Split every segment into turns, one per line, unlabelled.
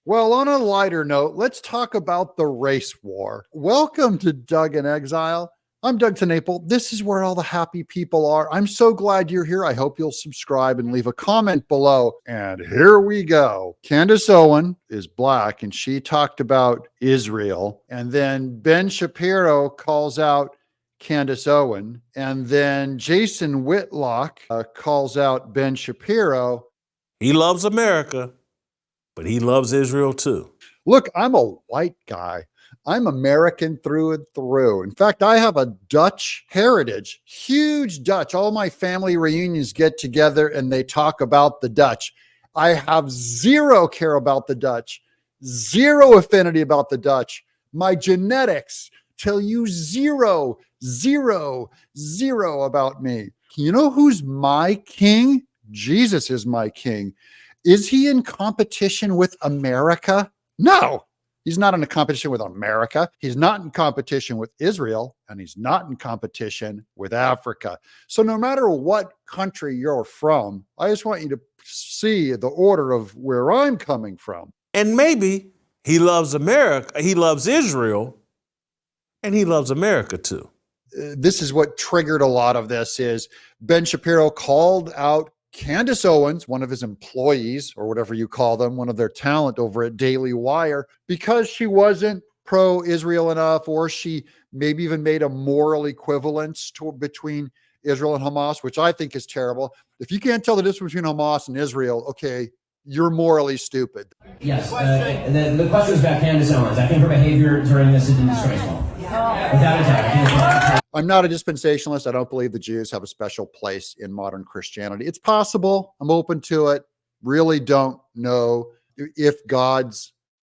Well, on a lighter note, let's talk about the race war. Welcome to Doug in Exile. I'm Doug TeNapel. This is where all the happy people are. I'm so glad you're here. I hope you'll subscribe and leave a comment below. And here we go. Candace Owens is black, and she talked about Israel. And then Ben Shapiro calls out Candace Owens. And then Jason Whitlock calls out Ben Shapiro.
He loves America, but he loves Israel too.
Look, I'm a white guy. I'm American through and through. In fact, I have a Dutch heritage, huge Dutch. All my family reunions get together and they talk about the Dutch. I have zero care about the Dutch, zero affinity about the Dutch. My genetics tell you zero, zero, zero about me. You know who's my king? Jesus is my king. Is he in competition with America? No, he's not in a competition with America. He's not in competition with Israel, and he's not in competition with Africa. So no matter what country you're from, I just want you to see the order of where I'm coming from.
And maybe he loves America, he loves Israel, and he loves America too.
This is what triggered a lot of this is Ben Shapiro called out Candace Owens, one of his employees or whatever you call them, one of their talent over at Daily Wire, because she wasn't pro-Israel enough, or she maybe even made a moral equivalence between Israel and Hamas, which I think is terrible. If you can't tell the difference between Hamas and Israel, okay, you're morally stupid.
Yes, the question is about Candace Owens. I think her behavior during this has been disgraceful. Without a doubt.
I'm not a dispensationalist. I don't believe the Jews have a special place in modern Christianity. It's possible. I'm open to it. Really don't know if God's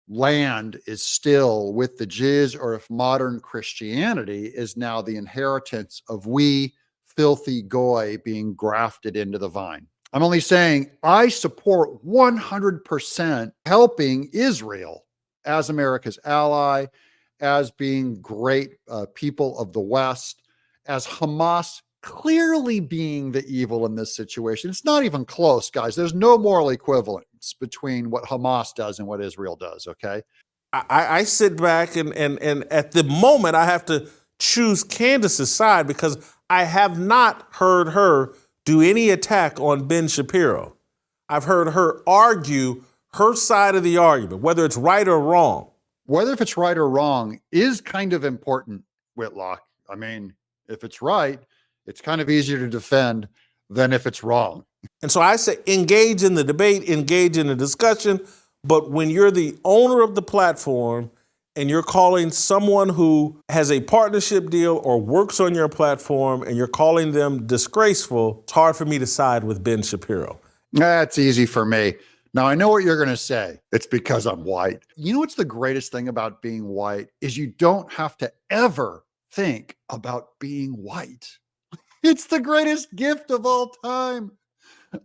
land is still with the Jews or if modern Christianity is now the inheritance of we filthy goy being grafted into the vine. I'm only saying I support 100% helping Israel as America's ally, as being great people of the West, as Hamas clearly being the evil in this situation. It's not even close, guys. There's no moral equivalence between what Hamas does and what Israel does, okay?
I sit back and at the moment I have to choose Candace's side because I have not heard her do any attack on Ben Shapiro. I've heard her argue her side of the argument, whether it's right or wrong.
Whether if it's right or wrong is kind of important, Whitlock. I mean, if it's right, it's kind of easier to defend than if it's wrong.
And so I say engage in the debate, engage in the discussion. But when you're the owner of the platform and you're calling someone who has a partnership deal or works on your platform and you're calling them disgraceful, it's hard for me to side with Ben Shapiro.
That's easy for me. Now, I know what you're going to say. It's because I'm white. You know what's the greatest thing about being white is you don't have to ever think about being white. It's the greatest gift of all time.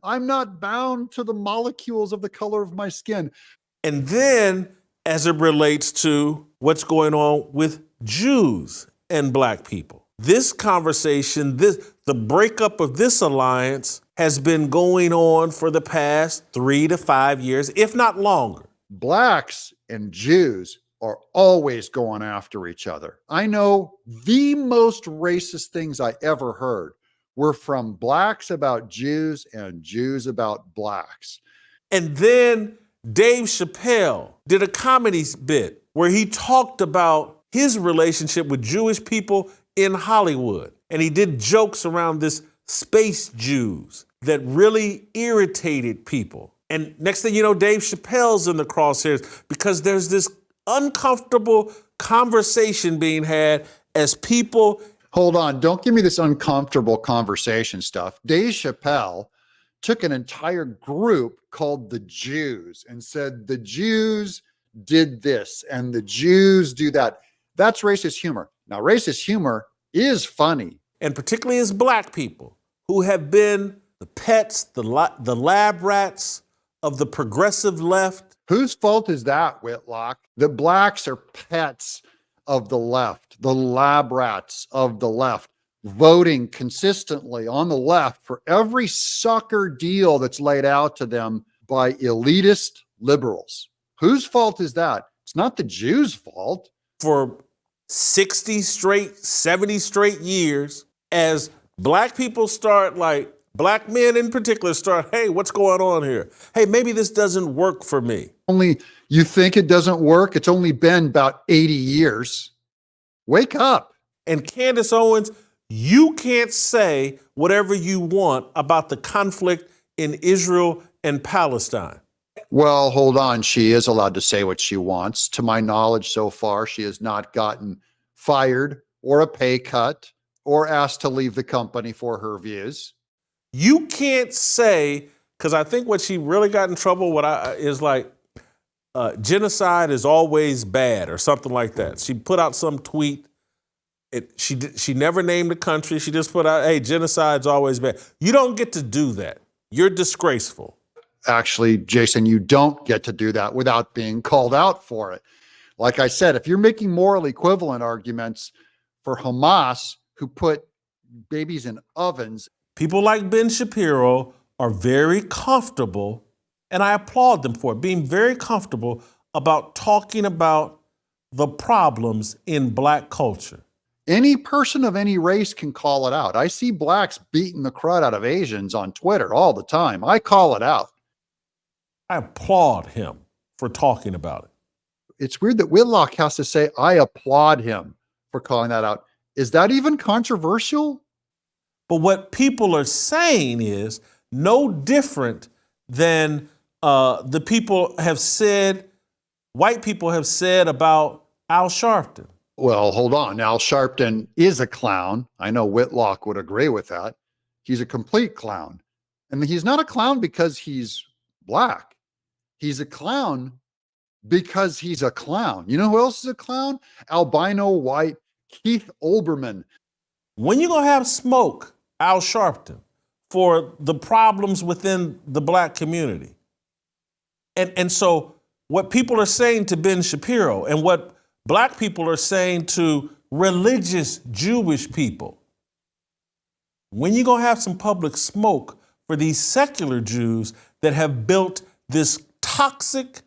I'm not bound to the molecules of the color of my skin.
And then as it relates to what's going on with Jews and black people, this conversation, the breakup of this alliance has been going on for the past 3 to 5 years, if not longer.
Blacks and Jews are always going after each other. I know the most racist things I ever heard were from blacks about Jews and Jews about blacks.
And then Dave Chappelle did a comedy bit where he talked about his relationship with Jewish people in Hollywood. And he did jokes around this space Jews that really irritated people. And next thing you know, Dave Chappelle's in the crosshairs because there's this uncomfortable conversation being had as people.
Hold on, don't give me this uncomfortable conversation stuff. Dave Chappelle took an entire group called the Jews and said the Jews did this and the Jews do that. That's racist humor. Now, racist humor is funny.
And particularly as black people who have been the pets, the lab rats of the progressive left.
Whose fault is that, Whitlock? The blacks are pets of the left, the lab rats of the left, voting consistently on the left for every sucker deal that's laid out to them by elitist liberals Whose fault is that? It's not the Jews' fault.
For 60 straight, 70 straight years, as black people start, like black men in particular start, hey, what's going on here? Hey, maybe this doesn't work for me.
Only you think it doesn't work? It's only been about 80 years. Wake up.
And Candace Owens, you can't say whatever you want about the conflict in Israel and Palestine.
Well, hold on. She is allowed to say what she wants. To my knowledge so far, she has not gotten fired or a pay cut or asked to leave the company for her views.
You can't say, because I think what she really got in trouble with is like, genocide is always bad or something like that. She put out some tweet. She never named the country. She just put out, hey, genocide's always bad. You don't get to do that. You're disgraceful.
Actually, Jason, you don't get to do that without being called out for it. Like I said, if you're making moral equivalent arguments for Hamas, who put babies in ovens.
People like Ben Shapiro are very comfortable, and I applaud them for it, being very comfortable about talking about the problems in black culture.
Any person of any race can call it out. I see blacks beating the crud out of Asians on Twitter all the time. I call it out.
I applaud him for talking about it.
It's weird that Whitlock has to say, I applaud him for calling that out. Is that even controversial?
But what people are saying is no different than the people have said, white people have said about Al Sharpton.
Well, hold on. Al Sharpton is a clown. I know Whitlock would agree with that. He's a complete clown. And he's not a clown because he's black. He's a clown because he's a clown. You know who else is a clown? Albino white Keith Olbermann.
When you gonna have smoke, Al Sharpton, for the problems within the black community? And so what people are saying to Ben Shapiro and what black people are saying to religious Jewish people, when you gonna have some public smoke for these secular Jews that have built this toxic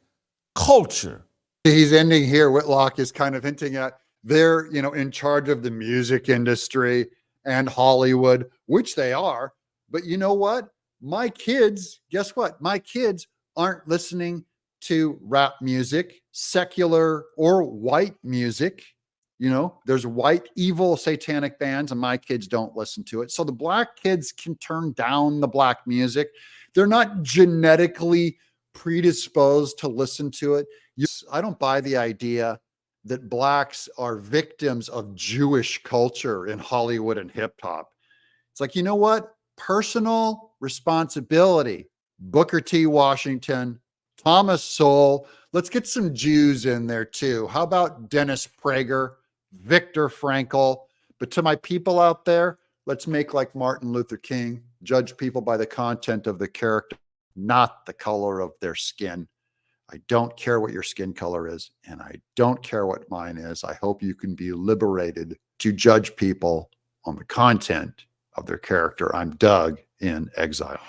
culture?
He's ending here. Whitlock is kind of hinting at they're, in charge of the music industry and Hollywood, which they are. But you know what? My kids, guess what? My kids aren't listening to rap music, secular or white music. There's white, evil, satanic bands, and my kids don't listen to it. So the black kids can turn down the black music. They're not genetically predisposed to listen to it. I don't buy the idea that blacks are victims of Jewish culture in Hollywood and hip hop. It's like, you know what? Personal responsibility. Booker T. Washington, Thomas Sowell. Let's get some Jews in there too. How about Dennis Prager, Viktor Frankl? But to my people out there, let's make like Martin Luther King, judge people by the content of the character, not the color of their skin. I don't care what your skin color is, and I don't care what mine is. I hope you can be liberated to judge people on the content of their character. I'm Doug in Exile.